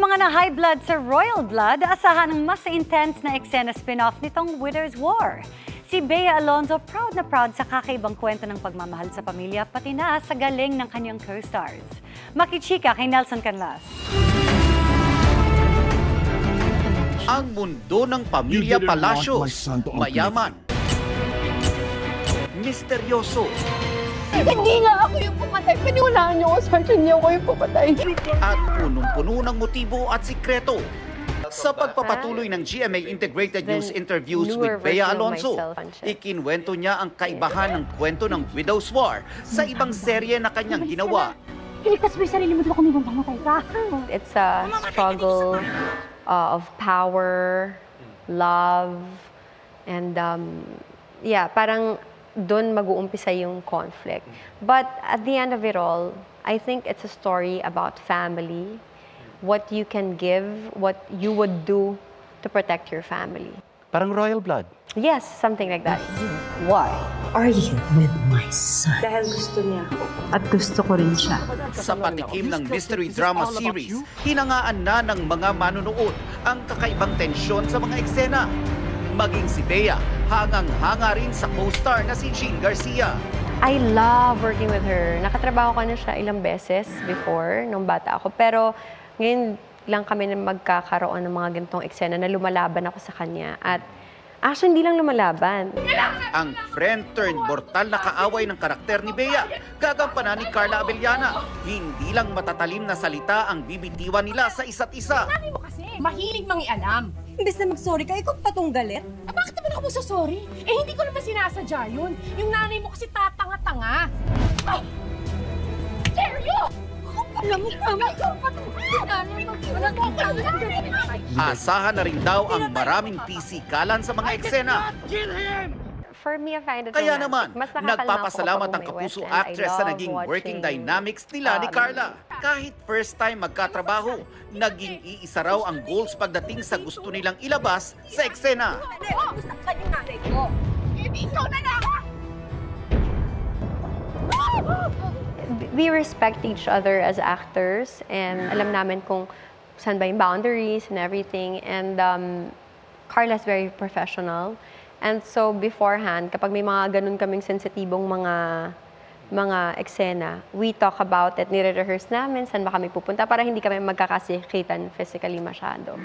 mga na-high blood sa royal blood, asahan ng mas intense na eksena spin-off nitong Widow's War. Si Bea Alonzo proud na proud sa kakaibang kwento ng pagmamahal sa pamilya, pati na sa galing ng kanyang co-stars. Makichika kay Nelson Canlas. Ang mundo ng pamilya Palacios, mayaman, misteryoso, hindi nga ako yung pumatay. Paniwalaan niyo ako, Sergeant, niyo ako yung pumatay. at punong-puno ng motibo at sikreto. Sa pagpapatuloy ng GMA Integrated News interviews with Bea Alonzo, ikinwento niya ang kaibahan ng kwento ng Widow's War sa ibang serye na kanyang ginawa. Iligtas mo yung sarili mo, di ba kung ibang pamatay ka? It's a struggle of power, love, and yeah, parang doon mag-uumpisa yung conflict. But at the end of it all, I think it's a story about family, what you can give, what you would do to protect your family. Parang royal blood. Yes, something like that. Why are you with my son? Dahil gusto niya ako. At gusto ko rin siya. Sa patikim ng mystery drama series, hinangaan na ng mga manunood ang kakaibang tensyon sa mga eksena. Maging si Bea, hangang-hanga rin sa co-star na si Jean Garcia. I love working with her. Nakatrabaho ko na siya ilang beses before, nung bata ako. Pero ngayon lang kami na magkakaroon ng mga ganitong eksena na lumalaban ako sa kanya. At actually, hindi lang lumalaban. Ang friend-turned-mortal na kaaway ng karakter ni Bea, gagampanan ni Carla Abellana. Hindi lang matatalim na salita ang bibitiwan nila sa isa't isa. Sabi mo kasi, mahilig mangialam. Imbes na mag-sorry ka, ikaw patong galit. Bakit naman ako magsasorry? Eh, hindi ko naman sinasadya yun. Yung nanay mo kasi tatanga-tanga. Ay! Dare you! Alam mo, tama. Ikaw patong Asahan na rin daw ang maraming pisikalan sa mga eksena. For me, I find it Kaya romantic. naman, Mas nakakalma nagpapasalamat ako ang kapag may kapuso West End. actress I sa love naging working watching, dynamics nila ni Carla. Kahit first time magkatrabaho, naging iisa raw ang goals pagdating sa gusto nilang ilabas sa eksena. Gusto ka yung nanay ko. Hindi ikaw na lang! We respect each other as actors and alam namin kung saan ba yung boundaries and everything. And Carla's very professional. And so beforehand, kapag may mga ganun kaming sensitibong mga eksena, we talk about it, nire-rehearse namin, saan ba kami pupunta para hindi kami magkakasikitan physically masyado.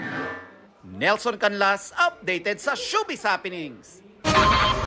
Nelson Canlas, updated sa Showbiz Happenings.